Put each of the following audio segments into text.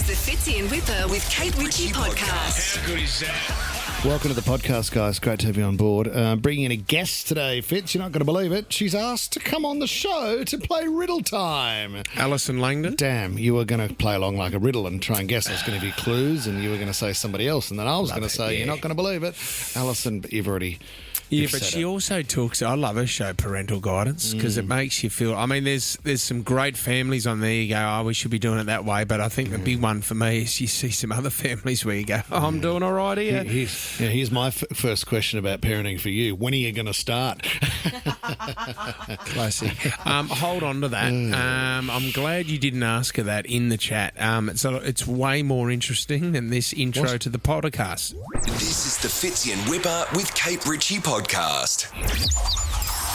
the Fitzy and Whipper with Kate Ritchie podcast. How good is that? Welcome to the podcast, guys. Great to have you on board. Bringing in a guest today, Fitz. You're not going to believe it. She's asked to come on the show to play Riddle Time. Allison Langdon. Damn, you were going to play along like a riddle and try and guess. I was going to give you clues and you were going to say somebody else. And then I was going to say, You're not going to believe it. Allison, but you've already... Yeah, but she also talks... I love her show, Parental Guidance, because it makes you feel... I mean, there's some great families on there. You go, oh, we should be doing it that way. But I think the big one for me is you see some other families where you go, oh, I'm doing all right here. Here's my first question about parenting for you. When are you going to start? Classic. Hold on to that. I'm glad you didn't ask her that in the chat. It's way more interesting than this intro to the podcast. This is the Fitzy and Whipper with Kate Ritchie podcast.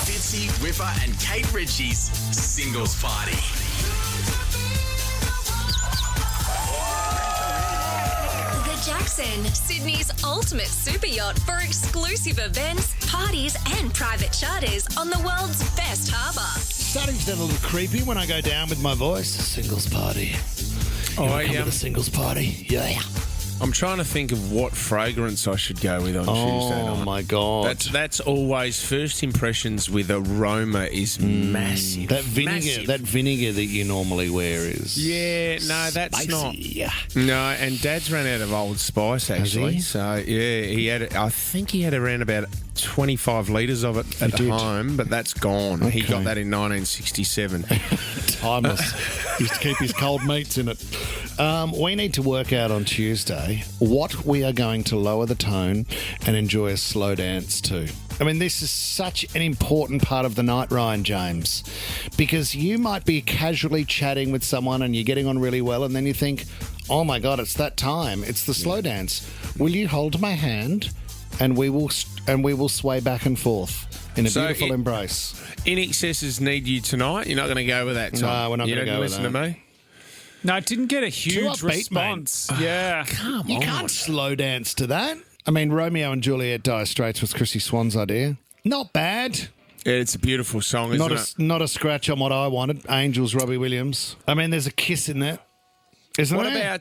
Fitzy, Whipper and Kate Ritchie's Singles Party. The Jackson, Sydney's ultimate super yacht for exclusive events, parties and private charters on the world's best harbour. Starting to get a little creepy when I go down with my voice. Singles party. Come to the singles party? Yeah. I'm trying to think of what fragrance I should go with on Tuesday night. Oh, my God. That's always first impressions with aroma is massive. That vinegar that you normally wear is... Yeah, no, that's spicy. not... No, and Dad's ran out of Old Spice, actually. Has he? So, yeah, I think he had around about 25 litres of it at home, but that's gone. Okay. He got that in 1967. Timeless. Used to keep his cold meats in it. We need to work out on Tuesday what we are going to lower the tone and enjoy a slow dance to. I mean, this is such an important part of the night, Ryan James, because you might be casually chatting with someone and you're getting on really well, and then you think, oh my God, it's that time. It's the slow dance. Will you hold my hand and we will sway back and forth in a beautiful embrace? In excesses need you tonight. You're not going to go with that, Tom. No, we're not going to go with that. Listen to me. No, it didn't get a huge response. Yeah. Come on. You can't slow dance to that. I mean, Romeo and Juliet Dire Straits was Chrissy Swan's idea. Not bad. Yeah, it's a beautiful song, isn't it? Not a scratch on what I wanted. Angels, Robbie Williams. I mean, there's a kiss in that. Isn't there?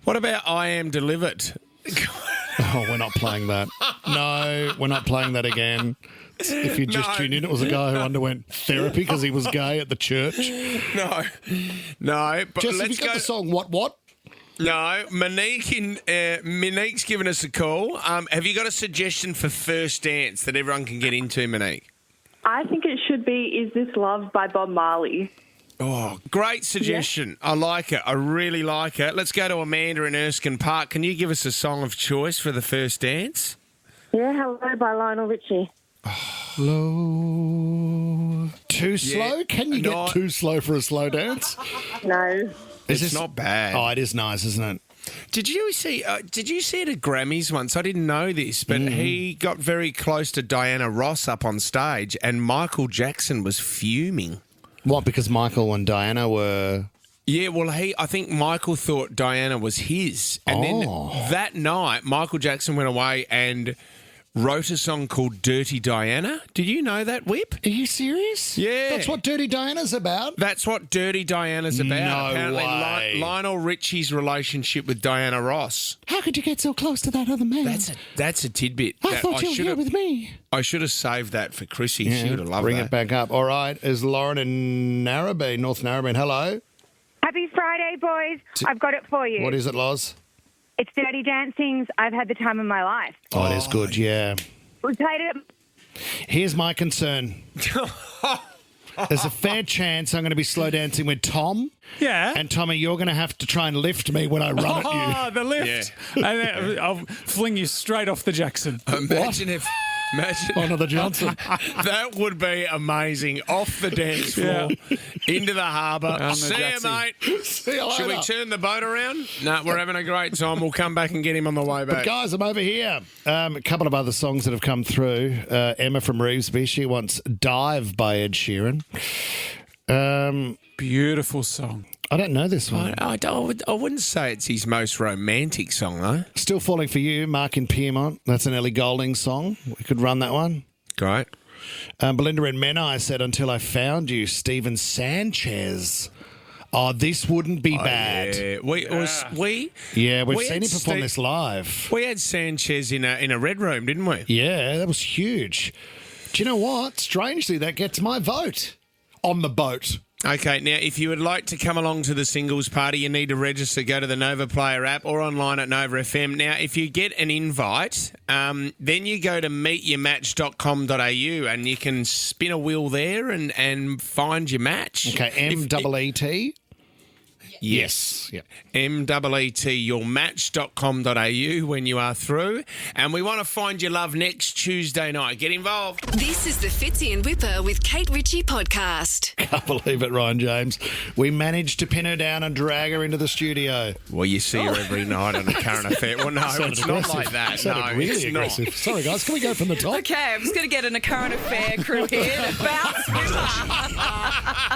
What about I Am Delivered? Oh, we're not playing that. No, we're not playing that again. If you just tuned in, it was a guy who underwent therapy because he was gay at the church. No. But Jess, let's have you got go. the song What? No, Monique's given us a call. Have you got a suggestion for first dance that everyone can get into, Monique? I think it should be Is This Love by Bob Marley. Oh, great suggestion. Yeah. I like it. I really like it. Let's go to Amanda in Erskine Park. Can you give us a song of choice for the first dance? Yeah, Hello by Lionel Richie. Slow. Too slow? Can you get too slow for a slow dance? No. It's not bad. Oh, it is nice, isn't it? Did you see it at Grammys once? I didn't know this, but he got very close to Diana Ross up on stage, and Michael Jackson was fuming. What, because Michael and Diana were... Yeah, well, I think Michael thought Diana was his. And then that night, Michael Jackson went away and wrote a song called Dirty Diana. Did you know that, Whip? Are you serious? Yeah. That's what Dirty Diana's about? That's what Dirty Diana's about. No Apparently, way. Lionel Richie's relationship with Diana Ross. How could you get so close to that other man? That's a tidbit. I thought you were here with me. I should have saved that for Chrissy. Yeah, she would have loved bring that. Bring it back up. All right. Is Lauren in Narrabeen, North Narrabeen? Hello. Happy Friday, boys. I've got it for you. What is it, Loz? It's Dirty Dancing's I've Had the Time of My Life. Oh, it is good, yeah. We played it. Here's my concern. There's a fair chance I'm going to be slow dancing with Tom. Yeah. And Tommy, you're going to have to try and lift me when I run at you. Oh, the lift. Yeah. And then I'll fling you straight off the Jackson. Imagine Onto the Johnson. That would be amazing. Off the dance floor, into the harbour. See you, mate. See you later. Should we turn the boat around? No, we're having a great time. We'll come back and get him on the way back. But guys, I'm over here. A couple of other songs that have come through. Emma from Revesby, she wants Dive by Ed Sheeran. Beautiful song. I don't know this one. I wouldn't say it's his most romantic song, though. Still Falling for You, Mark in Piedmont. That's an Ellie Goulding song. We could run that one. Great. Belinda in Menai said, Until I Found You, Stephen Sanchez. Oh, this wouldn't be bad. Yeah. We've seen him perform this live. We had Sanchez in a red room, didn't we? Yeah, that was huge. Do you know what? Strangely, that gets my vote on the boat. Okay, now, if you would like to come along to the singles party, you need to register. Go to the Nova Player app or online at Nova FM. Now, if you get an invite, then you go to meetyourmatch.com.au and you can spin a wheel there and find your match. Okay, M-E-E-T? Yes. Yep. MEET, yourmatch.com.au when you are through. And we want to find your love next Tuesday night. Get involved. This is the Fitzy and Whipper with Kate Ritchie podcast. Can't believe it, Ryan James. We managed to pin her down and drag her into the studio. Well, you see her every night on the current affair. Well, no, it's not like that. No, really it's aggressive. not. Sorry, guys. Can we go from the top? Okay, I'm just going to get in a current affair crew here to bounce Whipper.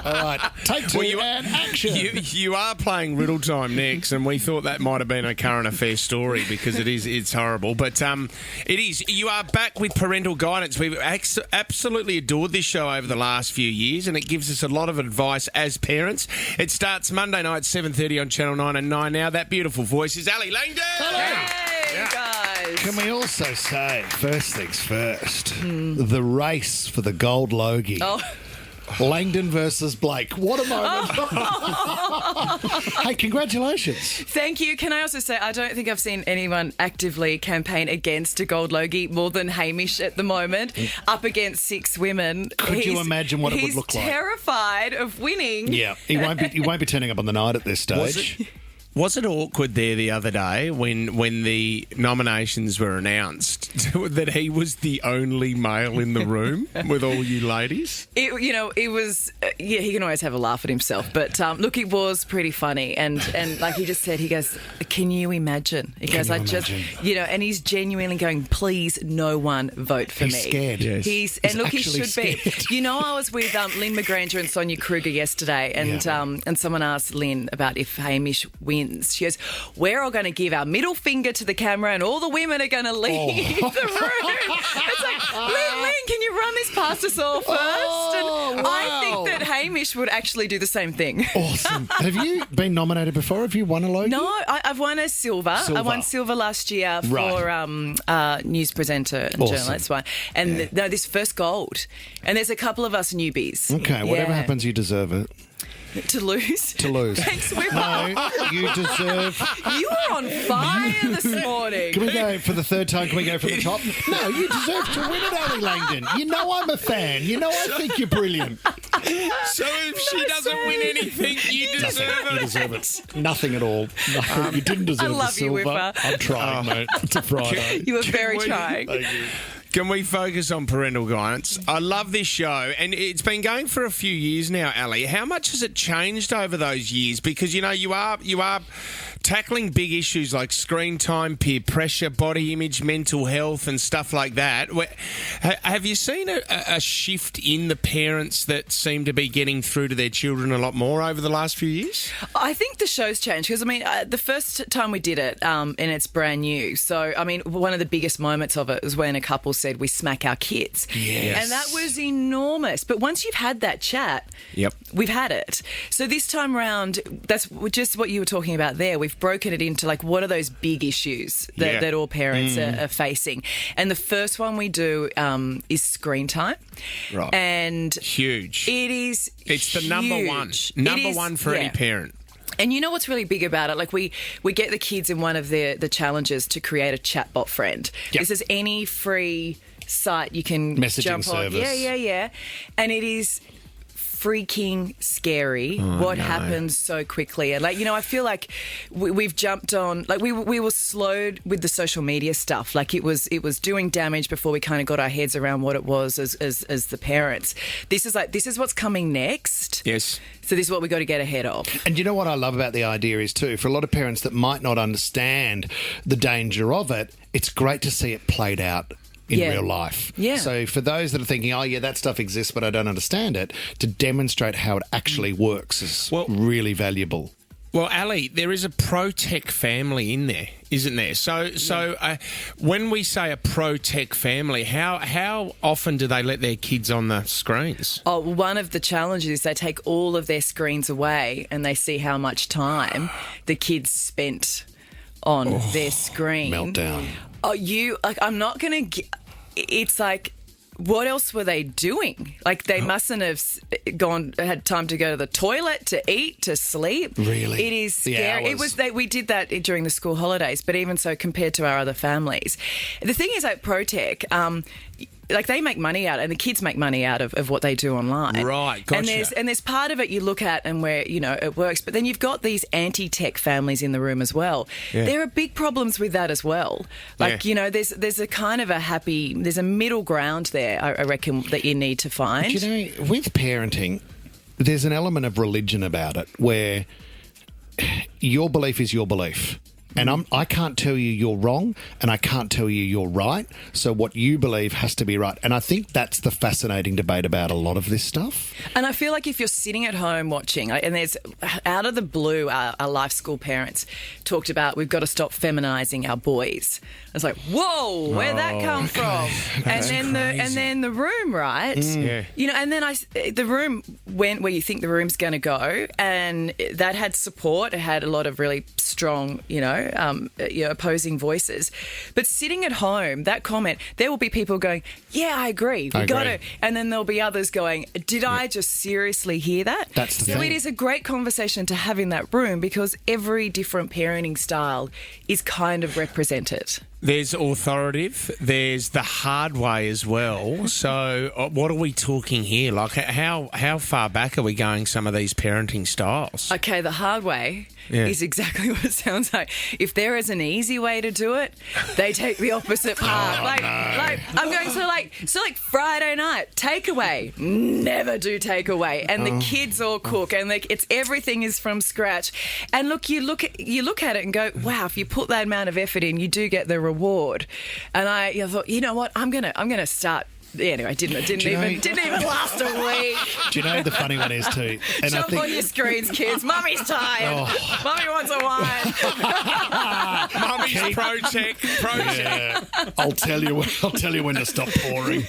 All right. Take two and action. You are playing Riddle Time next, and we thought that might have been a current affair story because it's horrible. But it is. You are back with Parental Guidance. We've absolutely adored this show over the last few years, and it gives us a lot of advice as parents. It starts Monday night, 7:30 on Channel 9 and 9 now. That beautiful voice is Allison Langdon. Hello. Hey, guys. Can we also say, first things first, the race for the gold Logie. Oh. Langdon versus Blake. What a moment. Hey, congratulations. Thank you. Can I also say, I don't think I've seen anyone actively campaign against a gold Logie more than Hamish at the moment, up against 6 women. Could you imagine what it would look like? He's terrified of winning. Yeah, he won't be turning up on the night at this stage. Was it awkward there the other day when the nominations were announced that he was the only male in the room with all you ladies? It was, he can always have a laugh at himself. But look, it was pretty funny. And like he just said, he goes, can you imagine? He goes, and he's genuinely going, please, no one vote for me. He's scared. Yes. He should be. I was with Lynn McGranger and Sonia Kruger yesterday, and someone asked Lynn about if Hamish wins. She goes, we're all going to give our middle finger to the camera and all the women are going to leave the room. It's like, Lynn, can you run this past us all first? I think that Hamish would actually do the same thing. Awesome. Have you been nominated before? Have you won a Logie? No, I've won a silver. I won silver last year for news presenter and journalist one. And this first gold. And there's a couple of us newbies. Okay, whatever happens, you deserve it. To lose? To lose. Thanks, Whipper. No, you deserve... You were on fire this morning. Can we go for the third time? Can we go from the top? No, you deserve to win it, Allison Langdon. You know I'm a fan. You know I think you're brilliant. So if she doesn't win anything, you deserve it. You deserve it. Nothing at all. No, you didn't deserve the silver. You, Whipper. I'm trying, mate. It's a Friday. You were very trying. Thank you. Can we focus on Parental Guidance? I love this show, and it's been going for a few years now, Ali. How much has it changed over those years? Because, you are tackling big issues like screen time, peer pressure, body image, mental health and stuff like that. Have you seen a shift in the parents that seem to be getting through to their children a lot more over the last few years? I think the show's changed because, the first time we did it, and it's brand new. So, one of the biggest moments of it was when a couple said we smack our kids. Yes. And that was enormous. But once you've had that chat, we've had it. So this time round, that's just what you were talking about there. We've broken it into what are those big issues that all parents are facing. And the first one we do is screen time. Right. And huge. It's the number one. Number one for any parent. And you know what's really big about it? We get the kids in one of the challenges to create a chatbot friend. Yep. This is any free site you can messaging jump on. service. Yeah. And it is freaking scary what happens so quickly. And I feel like we've jumped on, we were slowed with the social media stuff. It was doing damage before we kind of got our heads around what it was as the parents. This is what's coming next. Yes. So this is what we got to get ahead of. And you know what I love about the idea is too, for a lot of parents that might not understand the danger of it, it's great to see it played out in real life. Yeah. So for those that are thinking, that stuff exists, but I don't understand it, to demonstrate how it actually works is really valuable. Well, Ali, there is a pro-tech family in there, isn't there? So when we say a pro-tech family, how often do they let their kids on the screens? Oh, one of the challenges is they take all of their screens away and they see how much time the kids spent on their screen. Meltdown. I'm not going to... It's like... What else were they doing? Like, they mustn't have had time to go to the toilet, to eat, to sleep. Really? It is The scary. hours. We did that during the school holidays, but even so, compared to our other families. The thing is, at ProTech, like, they make money out, and the kids make money out of what they do online. Right, gotcha. And there's part of it you look at and where, it works, but then you've got these anti-tech families in the room as well. Yeah. There are big problems with that as well. Like, there's a kind of there's a middle ground there, I reckon, that you need to find. But with parenting, there's an element of religion about it where your belief is your belief. And I can't tell you you're wrong, and I can't tell you you're right. So what you believe has to be right. And I think that's the fascinating debate about a lot of this stuff. And I feel like if you're sitting at home watching, and there's out of the blue, our life school parents talked about we've got to stop feminising our boys. I was like, whoa, where'd that come from? And then the room, right? Yeah. And then the room went where you think the room's going to go, and that had support. It had a lot of really strong, opposing voices. But sitting at home, that comment, there will be people going, yeah, I agree. We got to. And then there'll be others going, did I just seriously hear that? That's the So thing. it is a great conversation to have in that room because every different parenting style is kind of represented. There's authoritative. There's the hard way as well. So what are we talking here? Like, how far back are we going, some of these parenting styles? Okay, the hard way is exactly what it sounds like. If there is an easy way to do it, they take the opposite path. I'm going like Friday night, takeaway. Never do takeaway. And the kids all cook, and it's everything is from scratch. And look, you look at it and go, wow, if you put that amount of effort in, you do get the reward. And I thought, you know what, I'm gonna start. Anyway, didn't even last a week. Do you know the funny one is too? And Jump on your screens, kids. Mummy's tired. Mummy wants a wine. Mummy's project. Yeah. I'll tell you when to stop pouring.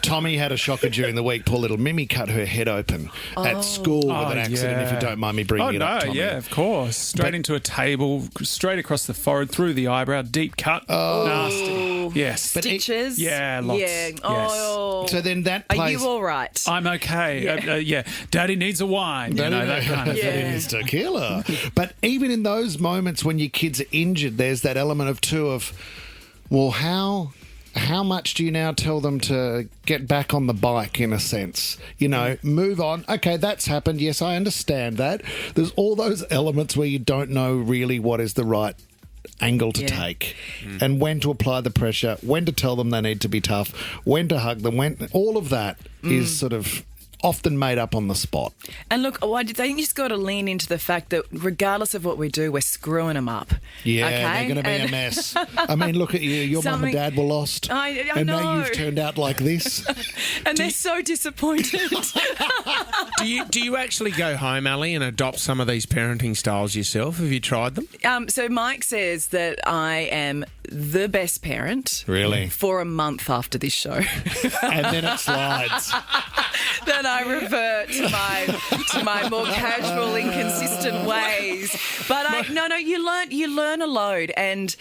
Tommy had a shocker during the week. Poor little Mimi cut her head open at school with an accident. If you don't mind me bringing it up, Tommy. Yeah, of course. Straight into a table, straight across the forehead, through the eyebrow, deep cut. Nasty. Yes. Stitches. Yeah, lots. Yeah. Yes. So then that Are plays... you all right? I'm okay. Yeah. Daddy needs a wine. That kind of Daddy thing. needs tequila. But even in those moments when your kids are injured, there's that element of well, how much do you now tell them to get back on the bike, in a sense? Move on. Okay, that's happened. Yes, I understand that. There's all those elements where you don't know really what is the right angle to take and when to apply the pressure, when to tell them they need to be tough, when to hug them, all of that is sort of often made up on the spot. And look, I think you just got to lean into the fact that regardless of what we do, we're screwing them up. Yeah, okay? they're going to be a mess. I mean, look at you. Your mum and dad were lost. I and know. now you've turned out like this. And they're so disappointed. Do you actually go home, Ali, and adopt some of these parenting styles yourself? Have you tried them? So Mike says that I am the best parent. Really? For a month after this show. And then it slides. Then I revert to my more casual, inconsistent ways. But you learn a load, and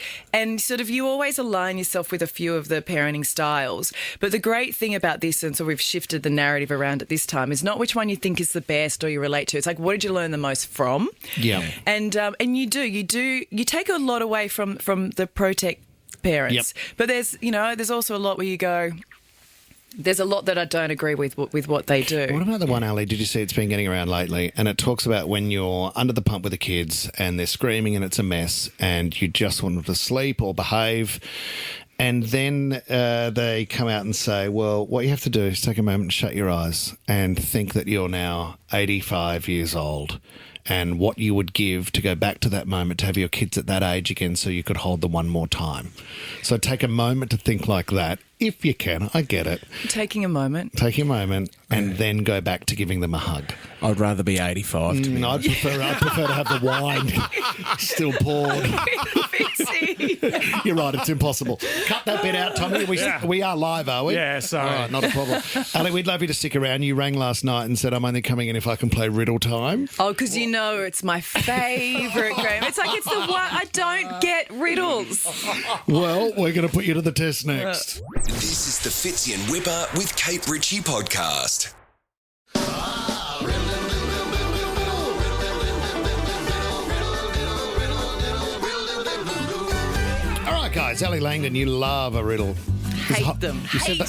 sort of you always align yourself with a few of the parenting styles. But the great thing about this, and so we've shifted the narrative around at this time, is not which one you think is the best or you relate to. It's like, what did you learn the most from? Yeah. And you take a lot away from the ProTech parents. Yep. But there's also a lot where you go, there's a lot that I don't agree with what they do. What about the one, Ali? Did you see it's been getting around lately? And it talks about when you're under the pump with the kids and they're screaming and it's a mess and you just want them to sleep or behave. And then they come out and say, well, what you have to do is take a moment and shut your eyes and think that you're now 85 years old and what you would give to go back to that moment to have your kids at that age again so you could hold them one more time. So take a moment to think like that. if you can. I get it. Taking a moment. Take a moment and then go back to giving them a hug. I'd rather be 85 to be I'd prefer to have the wine still poured. You're right, it's impossible. Cut that bit out, Tommy. We are live, are we? Yeah, sorry. All right, not a problem. Ali, we'd love you to stick around. You rang last night and said, I'm only coming in if I can play Riddle Time. Oh, because you know it's my favourite game. It's like it's the one I don't get riddles. Well, we're going to put you to the test next. This is the Fitzy and Whipper with Kate Ritchie podcast. All right, guys. Allison Langdon, you love a riddle. Hate them.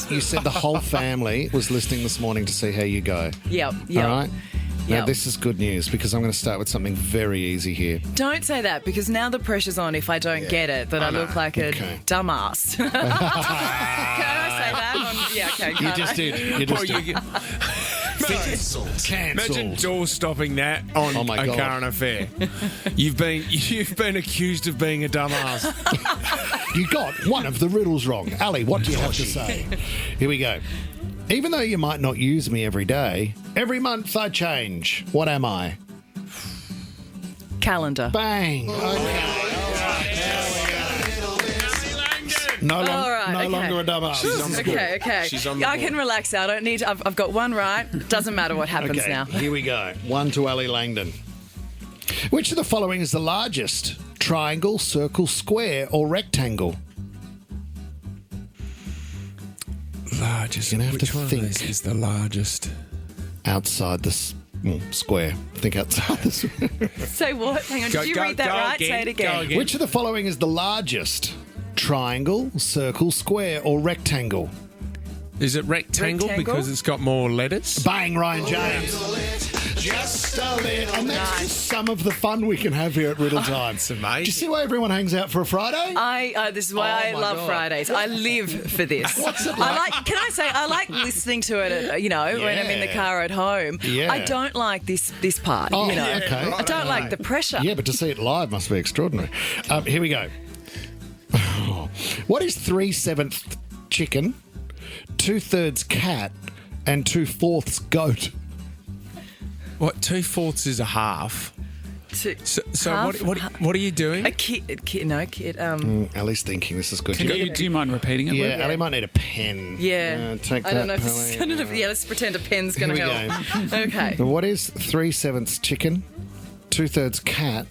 You said the whole family was listening this morning to see how you go. Yep. All right? Now, Yep. this is good news because I'm going to start with something very easy here. Don't say that because now the pressure's on if I don't get it that I look like a dumbass. Can I say that? Okay. You just did. You just did. Cancelled. Imagine door stopping that on Oh my a God. current affair. You've been accused of being a dumbass. You got one of the riddles wrong. Ali, what do you have to say? Here we go. Even though you might not use me every day, every month I change. What am I? Calendar. Bang. Okay. No longer a dumbass. She's on the board. Okay. She's on the I board. can relax now. I don't need. I've got one right. Doesn't matter what happens Okay, now. here we go. One to Allison Langdon. Which of the following is the largest? Triangle, circle, square, or rectangle? Largest. You're gonna have Which to one think. of these is the largest? Outside the square. Think outside the square. Say what? Hang on. Did you read that right? Again, Say it again. Go again. Which of the following is the largest? Triangle, circle, square, or rectangle? Is it rectangle, because it's got more letters? Bang, Ryan James. Just a little. And that's just some of the fun we can have here at Riddle Time. It's amazing. Do you see why everyone hangs out for a Friday? This is why I my love God. Fridays. I live for this. What's it like? Can I say I like listening to it? When I'm in the Yeah. car at home. Yeah. I don't like this part. Oh, yeah, okay. I don't like the pressure. Yeah, but to see it live must be extraordinary. Here we go. What is 3/7 chicken, 2/3 cat, and 2/4 goat? What, 2/4 is a half? So Half? what are you doing? A kid. Ali's thinking this is good. Do you mind repeating it? Yeah, Luke? Ali might need a pen. Yeah. Take I don't know that, if this is Pally. going to. Yeah, let's pretend a pen's going to Here we help. Okay. So what is 3/7 chicken, 2/3 cat,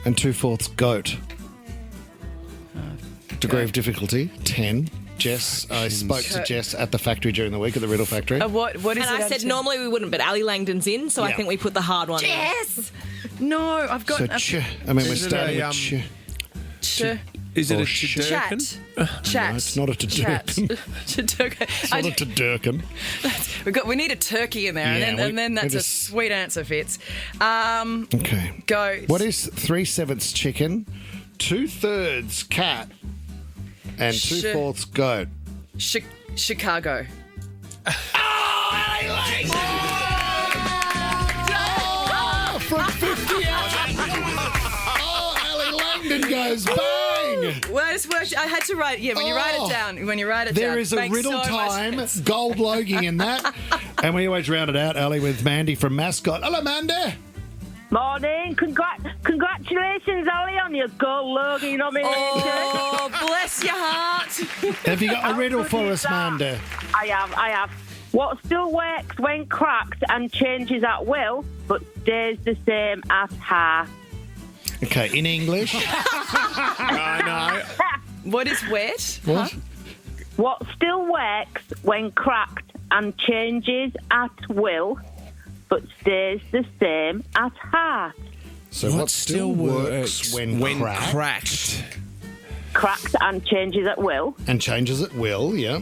and 2/4 goat? Degree of difficulty 10. Jess, I spoke to Jess at the factory during the week at the Riddle Factory. What is And it? I said normally we wouldn't, but Ali Langdon's in, so I Yeah. think we put the hard one. Yes. No, I've got So we're Is it starting a, with Is it Or a chat. Tudurkin? Chat. No, it's not a Tudurkin. It's not a Tudurkin. We need a turkey in there, Yeah, and then we that's just- a sweet answer, Fitz. Okay. Go. What is 3/7 chicken, 2/3 cat, and 2/4 goat? Chicago. From 50 out. Oh, Ali Langdon goes bang. Well, it's worked. I had to write. Yeah, when you write it down. There is a makes Riddle so much Time sense. gold logie in that. And we always round it out, Ali, with Mandy from Mascot. Hello, Mandy. Morning. Congratulations, Ali, on your gold logie nomination. Oh, bless your heart. Have you got a riddle for us, Mandy? I have. What still works when cracked and changes at will, but stays the same at heart? Okay, in English. I know. What is wet? What? What still works when cracked and changes at will, but stays the same at heart? So what still works when cracked Cracked and changes at will, and changes at will? Yeah.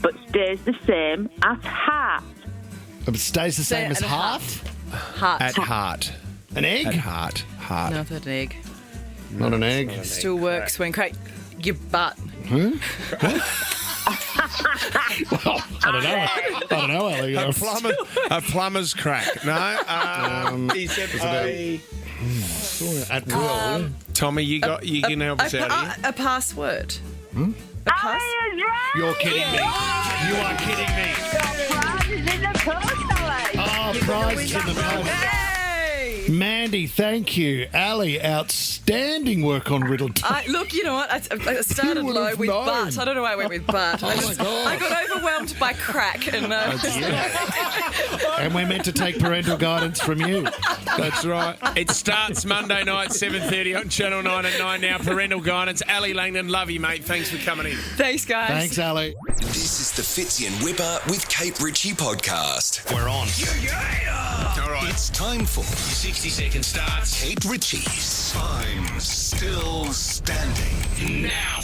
but stays the same at heart. But stays the same as at half. Heart. At heart. An egg? At heart. Heart. Not an egg. Not an egg. Still works when cracked. Your butt. I don't know, Ali. A plumber's crack. No. He said At will. Tommy, you can help us out here. A password. pass? Ali is right. You're kidding me. You are kidding me. Your prize is in the post, Ali. Oh, prize in the post. Mandy, thank you. Ali, outstanding work on Riddle Time. Look, you know what? I started Who low would've with known? but. I don't know why I went with but. I got overwhelmed by crack. And, And we're meant to take parental guidance from you. That's right. It starts Monday night, 7:30 on Channel 9 at 9 now. Parental Guidance. Ali Langdon, love you, mate. Thanks for coming in. Thanks, guys. Thanks, Ali. This is the Fitzy and Whipper with Kate Ritchie podcast. We're on. All right. It's time for 60-second starts. Kate Ritchie's Time Still Standing. Now.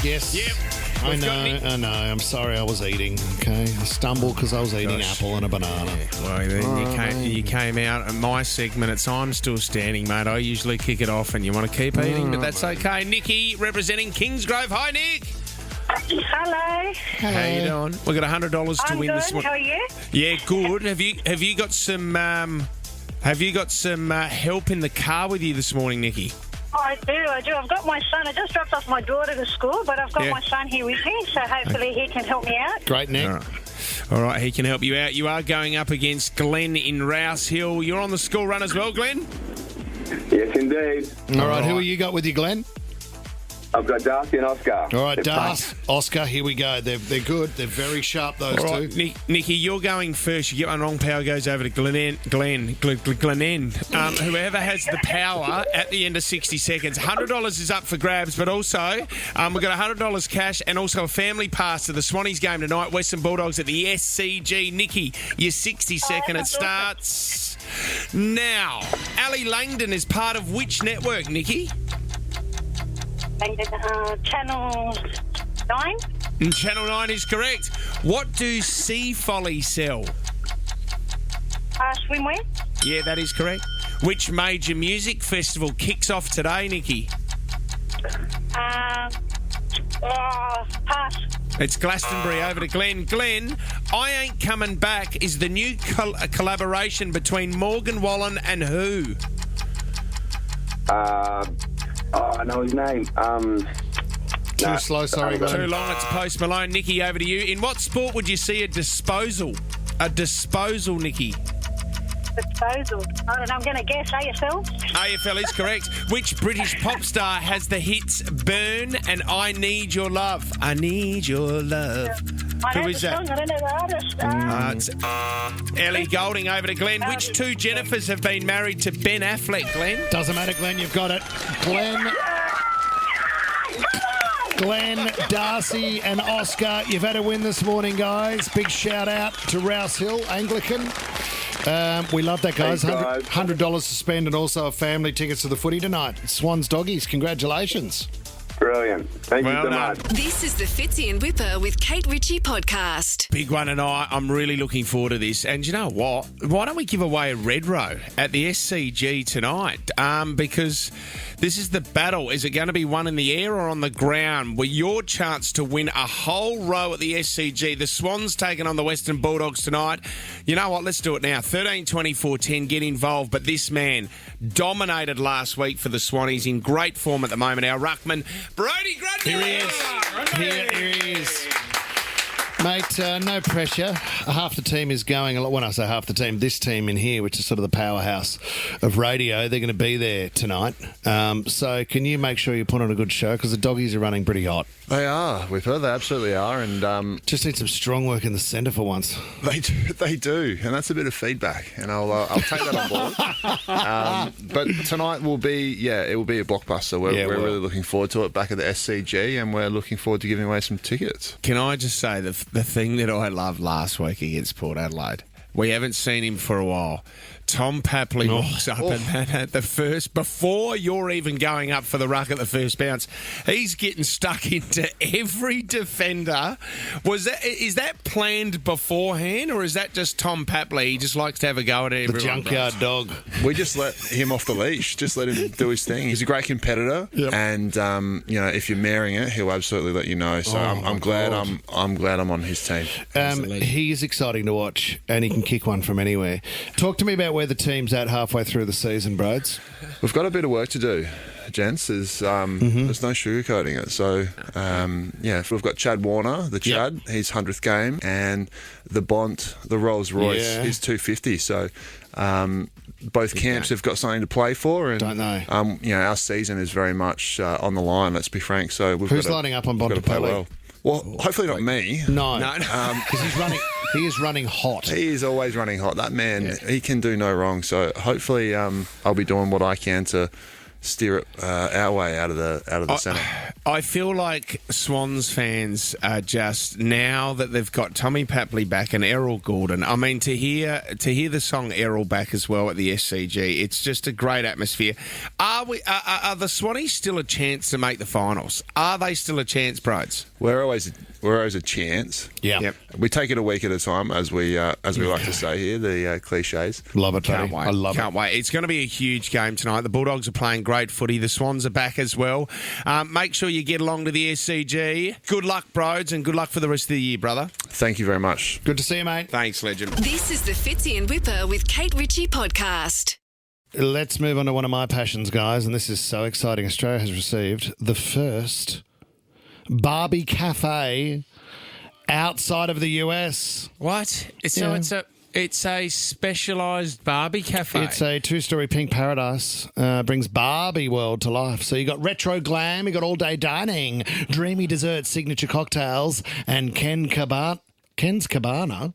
Yes. Yep. I We've got know. I'm sorry I was eating, okay? I stumbled because I was eating apple and a banana. Well, then you came out at my segment. It's I'm still standing, mate. I usually kick it off and you want to keep eating, but that's okay. Nikki, representing Kingsgrove. Hi, Nick. Hello. How you doing? We've got $100 to I'm win good. this one. How are you? Yeah, good. Have you got some help in the car with you this morning, Nikki? I do. I've got my son. I just dropped off my daughter to school, but I've got my son here with me, so hopefully he can help me out. Great, Nick. All right, he can help you out. You are going up against Glenn in Rouse Hill. You're on the school run as well, Glenn? Yes, indeed. All right, who you got with you, Glenn? I've got Darcy and Oscar. All right, Darcy, Oscar, here we go. They're good. They're very sharp, those All right, two. Nikki, you're going first. You get one wrong, power goes over to Glenn. Whoever has the power at the end of 60 seconds. $100 is up for grabs, but also we've got $100 cash and also a family pass to the Swannies game tonight. Western Bulldogs at the SCG. Nikki, your 60-second it starts now. Ali Langdon is part of which network, Nikki? Channel 9. And Channel 9 is correct. What do Sea Folly sell? Swimwear. Yeah, that is correct. Which major music festival kicks off today, Nikki? Pass. It's Glastonbury. Over to Glenn. Glenn, I Ain't Coming Back is the new collaboration between Morgan Wallen and who? I know his name. Too slow, sorry, Glenn. Too long, it's Post Malone. Nikki, over to you. In what sport would you see a disposal? A disposal, Nikki. Disposal. I don't know. I'm going to guess AFL. AFL is correct. Which British pop star has the hits Burn and I Need Your Love? I Need Your Love. Who is that? I don't know the artist. It's Ellie Goulding. Over to Glenn. Which two Jennifers have been married to Ben Affleck, Glenn? Doesn't matter, Glenn. You've got it. Glenn, Darcy and Oscar, you've had a win this morning, guys. Big shout out to Rouse Hill, Anglican. We love that, guys. Thanks, guys. $100 to spend and also a family tickets to the footy tonight. Swans Doggies, congratulations. Brilliant. Thank you so much. This is the Fitzy and Whipper with Kate Ritchie podcast. Big one, and I'm really looking forward to this. And you know what? Why don't we give away a red row at the SCG tonight? Because this is the battle. Is it going to be one in the air or on the ground? Well, your chance to win a whole row at the SCG. The Swans taking on the Western Bulldogs tonight. You know what? Let's do it now. 13 24 10. Get involved. But this man dominated last week for the Swannies, in great form at the moment. Our ruckman, Brodie Grundy. Here he is. Here he is. Mate, no pressure. Half the team is going. When I say half the team, this team in here, which is sort of the powerhouse of radio, they're going to be there tonight. So can you make sure you put on a good show? Because the Doggies are running pretty hot. They are. We've heard they absolutely are. And just need some strong work in the centre for once. They do. And that's a bit of feedback. And I'll take that on board. But tonight will be, it will be a blockbuster. We're really looking forward to it back at the SCG, and we're looking forward to giving away some tickets. Can I just say the thing that I loved last week against Port Adelaide? We haven't seen him for a while. Tom Papley walks up and at the first, before you're even going up for the ruck at the first bounce, he's getting stuck into every defender. Is that planned beforehand, or is that just Tom Papley? He just likes to have a go at everyone. The junkyard dog. We just let him off the leash. Just let him do his thing. He's a great competitor, and if you're maring it, he'll absolutely let you know. So I'm glad I'm on his team. He is exciting to watch, and he can kick one from anywhere. Talk to me about where where the team's at halfway through the season, Broads? We've got a bit of work to do, gents. There's no sugarcoating it. So, we've got Chad Warner, the Chad, his 100th game, and the Bont, the Rolls Royce, is 250. So, both camps have got something to play for, and don't know. Our season is very much on the line. Let's be frank. So, who's lining up on Bontempelli? Well, hopefully not me. No, because he is running hot. He is always running hot. That man, he can do no wrong. So hopefully, I'll be doing what I can to steer it our way out of the centre. I feel like Swans fans are just, now that they've got Tommy Papley back and Errol Gordon. I mean, to hear the song Errol back as well at the SCG, it's just a great atmosphere. Are the Swannies still a chance to make the finals? Are they still a chance, Broads? We're always a chance. Yeah. Yep. We take it a week at a time, as we like to say here, the cliches. Love it, Can't buddy. wait. I love Can't wait. It's going to be a huge game tonight. The Bulldogs are playing great footy. The Swans are back as well. Make sure you get along to the SCG. Good luck, Broads, and good luck for the rest of the year, brother. Thank you very much. Good to see you, mate. Thanks, legend. This is the Fitzy and Whipper with Kate Ritchie podcast. Let's move on to one of my passions, guys, and this is so exciting. Australia has received the first Barbie cafe outside of the US. What? It's a specialised Barbie cafe. It's a 2-story pink paradise. Brings Barbie world to life. So you got retro glam, you got all-day dining, dreamy desserts, signature cocktails, and Ken's Cabana.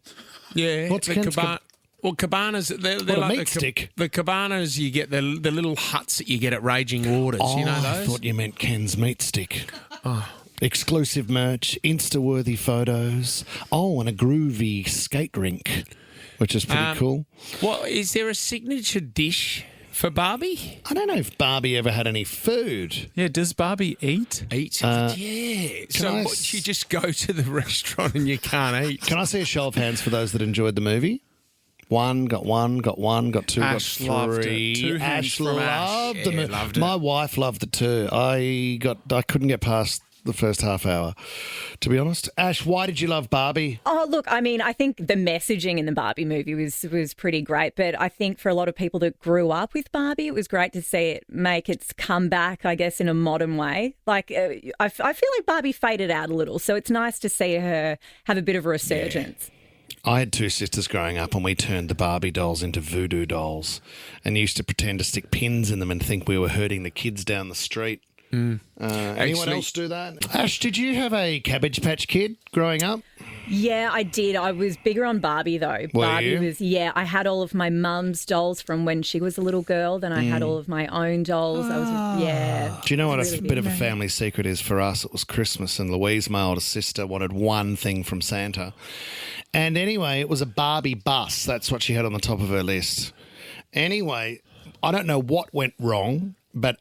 Yeah. What's Ken's Cabana? Well, cabanas, they're What, a like meat stick? The cabanas, you get the little huts that you get at Raging Waters. Oh, you know those? I thought you meant Ken's meat stick. Oh. Exclusive merch, Insta-worthy photos. Oh, and a groovy skate rink, which is pretty cool. Well, is there a signature dish for Barbie? I don't know if Barbie ever had any food. Yeah, does Barbie eat? Yeah. So you just go to the restaurant and you can't eat? Can I see a show of hands for those that enjoyed the movie? Got two, Ash got loved three. it. 2 hands Ash from Ash. loved the movie. loved it. My wife loved it too. I couldn't get past the first half hour, to be honest. Ash, why did you love Barbie? Oh, look, I mean, I think the messaging in the Barbie movie was pretty great, but I think for a lot of people that grew up with Barbie, it was great to see it make its comeback, I guess, in a modern way. Like, I feel like Barbie faded out a little, so it's nice to see her have a bit of a resurgence. Yeah. I had 2 sisters growing up and we turned the Barbie dolls into voodoo dolls and used to pretend to stick pins in them and think we were hurting the kids down the street. Anyone else do that? Ash, did you have a Cabbage Patch Kid growing up? Yeah, I did. I was bigger on Barbie, though. Were Barbie you? was, I had all of my mum's dolls from when she was a little girl. Then I had all of my own dolls. I was, Do you know what Really a bit of a family secret is for us? It was Christmas and Louise, my older sister, wanted one thing from Santa. And anyway, it was a Barbie bus. That's what she had on the top of her list. Anyway, I don't know what went wrong, but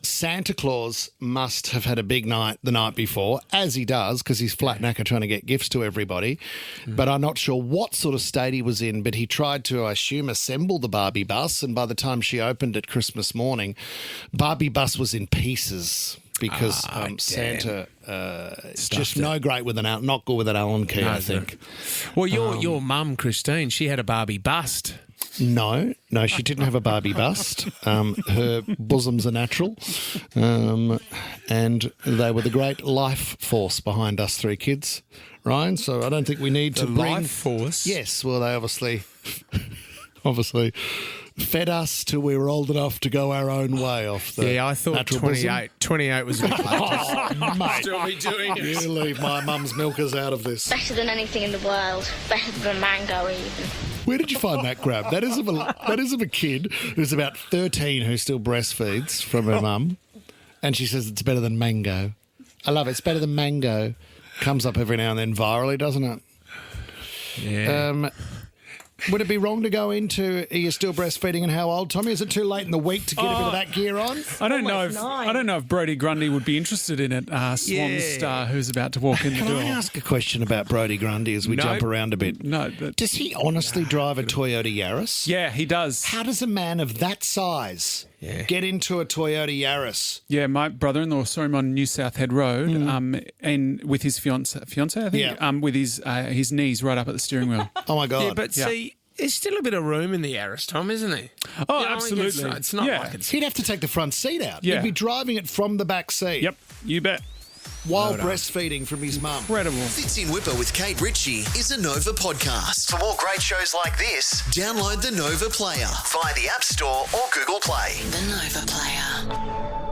Santa Claus must have had a big night the night before, as he does, because he's flat knacker trying to get gifts to everybody. But I'm not sure what sort of state he was in, but he tried to, I assume, assemble the Barbie bus, and by the time she opened it Christmas morning, Barbie bus was in pieces because Santa just not good with an Allen key, I think. Well, your mum, Christine, she had a Barbie bust. No, she didn't have a Barbie bust. Her bosoms are natural. And they were the great life force behind us 3 kids, Ryan. So I don't think we need to bring... life force? Yes, well, they obviously fed us till we were old enough to go our own way off the I thought natural 28 was a bit late. Oh, mate. Still be doing it. You leave my mum's milkers out of this. Better than anything in the world. Better than mango even. Where did you find that grab? That is of a kid who's about 13 who still breastfeeds from her mum, and she says it's better than mango. I love it. It's better than mango. Comes up every now and then virally, doesn't it? Yeah. Would it be wrong to go into are you still breastfeeding and how old, Tommy? Is it too late in the week to get a bit of that gear on? I don't know if Brodie Grundy would be interested in it. Swan star who's about to walk in the door. Can I ask a question about Brodie Grundy as we jump around a bit? No. Does he honestly drive a Toyota Yaris? Yeah, he does. How does a man of that size get into a Toyota Yaris? Yeah, my brother-in-law saw him on New South Head Road and with his fiance, I think, with his knees right up at the steering wheel. Oh, my God. Yeah, but see, There's still a bit of room in the Yaris, Tom, isn't there? Oh, You know, absolutely. It's not Yeah. like it's... He'd have to take the front seat out. Yeah. He'd be driving it from the back seat. Yep, you bet. While Well done. breastfeeding from his mum. Incredible. Fits in Whipper with Kate Ritchie is a Nova podcast. For more great shows like this, download the Nova Player via the App Store or Google Play. The Nova Player.